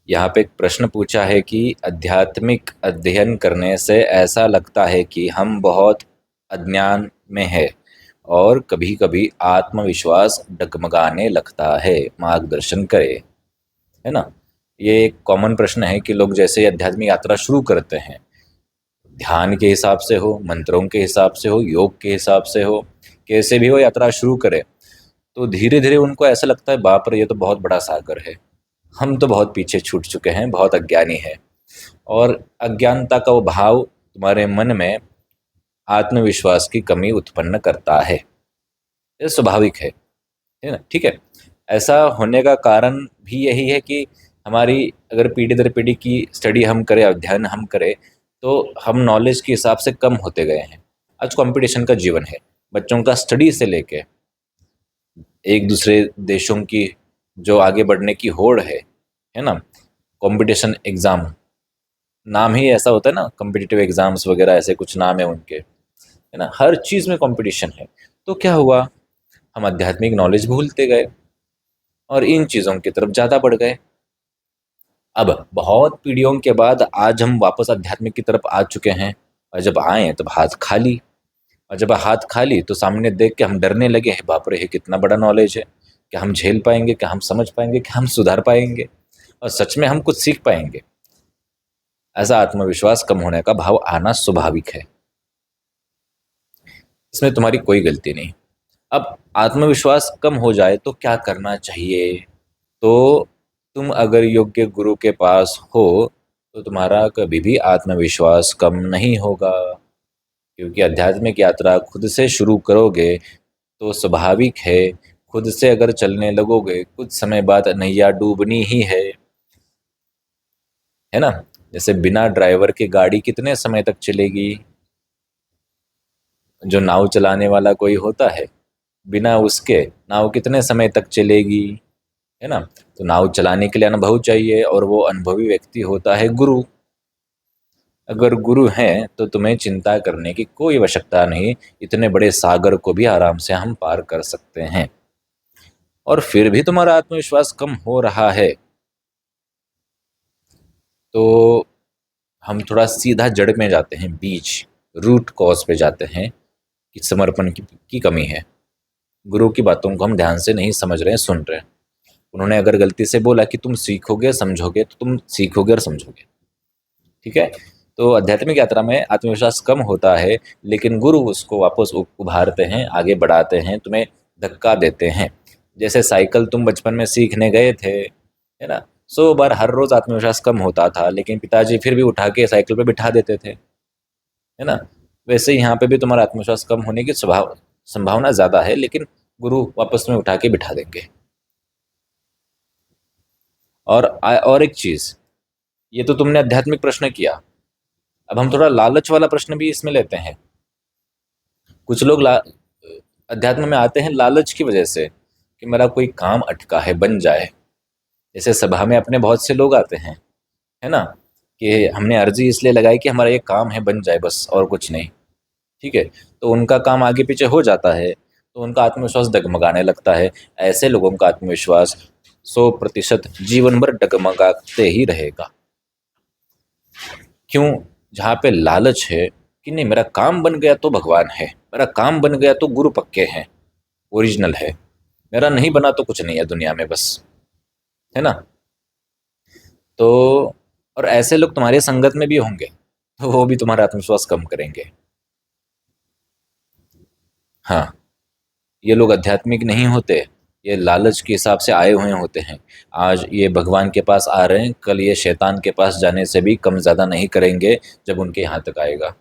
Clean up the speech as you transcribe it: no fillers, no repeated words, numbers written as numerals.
यहाँ पे एक प्रश्न पूछा है कि आध्यात्मिक अध्ययन करने से ऐसा लगता है कि हम बहुत अज्ञान में है और कभी-कभी आत्मविश्वास डगमगाने लगता है, मार्गदर्शन करें। है ना? ये एक कॉमन प्रश्न है कि लोग जैसे आध्यात्मिक यात्रा शुरू करते हैं, ध्यान के हिसाब से हो, मंत्रों के हिसाब से हो, योग के हिसाब से हो, कैसे भी हो यात्रा शुरू करें, तो धीरे-धीरे उनको ऐसा लगता है बाप रे! ये तो बहुत बड़ा सागर है। हम तो बहुत पीछे छूट चुके हैं, बहुत अज्ञानी हैं। और अज्ञानता का वो भाव तुम्हारे मन में आत्मविश्वास की कमी उत्पन्न करता है। ये स्वाभाविक है ना? ठीक है। ऐसा होने का कारण भी यही है कि हमारी अगर पीढ़ी दर पीढ़ी की स्टडी हम करें, अध्ययन हम करें, तो हम नॉलेज के हिसाब से कम होते गए हैं। आज कंपटीशन का जीवन है। बच्चों का स्टडी से लेके एक दूसरे देशों की जो आगे बढ़ने की होड़ है ना? कंपटीशन एग्ज़ाम, नाम ही ऐसा होता है ना, कॉम्पिटिटिव एग्ज़ाम्स वगैरह ऐसे कुछ नाम है उनके, है ना? हर चीज़ में कंपटीशन है। तो क्या हुआ? हम आध्यात्मिक नॉलेज भूलते गए और इन चीज़ों की तरफ ज़्यादा बढ़ गए। अब बहुत पीढ़ियों के बाद आज हम वापस आध्यात्मिक की तरफ आ चुके हैं और जब आए तब हाथ खाली। और जब हाथ खाली तो सामने देख के हम डरने लगे हैं, बाप रे! ये कितना बड़ा नॉलेज है। क्या हम झेल पाएँगे? क्या हम समझ पाएँगे? क्या हम सुधार पाएँगे? और सच में हम कुछ सीख पाएँगे? ऐसा आत्मविश्वास कम होने का भाव आना स्वाभाविक है। इसमें तुम्हारी कोई गलती नहीं। अब आत्मविश्वास कम हो जाए तो क्या करना चाहिए? तो तुम अगर योग्य गुरु के पास हो तो तुम्हारा कभी भी आत्मविश्वास कम नहीं होगा, क्योंकि आध्यात्मिक यात्रा खुद से शुरू करोगे तो स्वाभाविक है, खुद से अगर चलने लगोगे कुछ समय बाद नैया डूबनी ही है ना? जैसे बिना ड्राइवर के गाड़ी कितने समय तक चलेगी? जो नाव चलाने वाला कोई होता है, बिना उसके नाव कितने समय तक चलेगी? है ना? तो नाव चलाने के लिए अनुभव चाहिए और वो अनुभवी व्यक्ति होता है गुरु। अगर गुरु हैं तो तुम्हें चिंता करने की कोई आवश्यकता नहीं, इतने बड़े सागर को भी आराम से हम पार कर सकते हैं। और फिर भी तुम्हारा आत्मविश्वास कम हो रहा है, तो हम थोड़ा सीधा जड़ में जाते हैं, बीज, रूट कॉज पे जाते हैं कि समर्पण की कमी है। गुरु की बातों को हम ध्यान से नहीं समझ रहे हैं, सुन रहे हैं। उन्होंने अगर गलती से बोला कि तुम सीखोगे, समझोगे, तो तुम सीखोगे और समझोगे। ठीक है? तो आध्यात्मिक यात्रा में आत्मविश्वास कम होता है, लेकिन गुरु उसको वापस उभारते हैं, आगे बढ़ाते हैं, तुम्हें धक्का देते हैं। जैसे साइकिल तुम बचपन में सीखने गए थे, है ना? 100 बार हर रोज़ आत्मविश्वास कम होता था, लेकिन पिताजी फिर भी उठा के साइकिल पे बिठा देते थे, है ना? वैसे ही यहाँ पे भी तुम्हारा आत्मविश्वास कम होने की संभावना ज़्यादा है, लेकिन गुरु वापस में उठा के बिठा देंगे। और एक चीज़, ये तो तुमने आध्यात्मिक प्रश्न किया। अब हम थोड़ा लालच वाला प्रश्न भी इसमें लेते हैं। कुछ लोग अध्यात्म में आते हैं लालच की वजह से कि मेरा कोई काम अटका है, बन जाए। जैसे सभा में अपने बहुत से लोग आते हैं, है ना? कि हमने अर्जी इसलिए लगाई कि हमारा ये काम है, बन जाए बस, और कुछ नहीं। ठीक है? तो उनका काम आगे पीछे हो जाता है, तो उनका आत्मविश्वास डगमगाने लगता है। ऐसे लोगों का आत्मविश्वास 100% जीवन भर डगमगाते ही रहेगा। क्यों? जहाँ पे लालच है कि नहीं, मेरा काम बन गया तो भगवान है, मेरा काम बन गया तो गुरु पक्के हैं, ओरिजिनल है, मेरा नहीं बना तो कुछ नहीं है दुनिया में बस, है ना? तो और ऐसे लोग तुम्हारी संगत में भी होंगे, तो वो भी तुम्हारा आत्मविश्वास कम करेंगे। हाँ, ये लोग आध्यात्मिक नहीं होते, ये लालच के हिसाब से आए हुए होते हैं। आज ये भगवान के पास आ रहे हैं, कल ये शैतान के पास जाने से भी कम ज़्यादा नहीं करेंगे जब उनके यहाँ तक आएगा।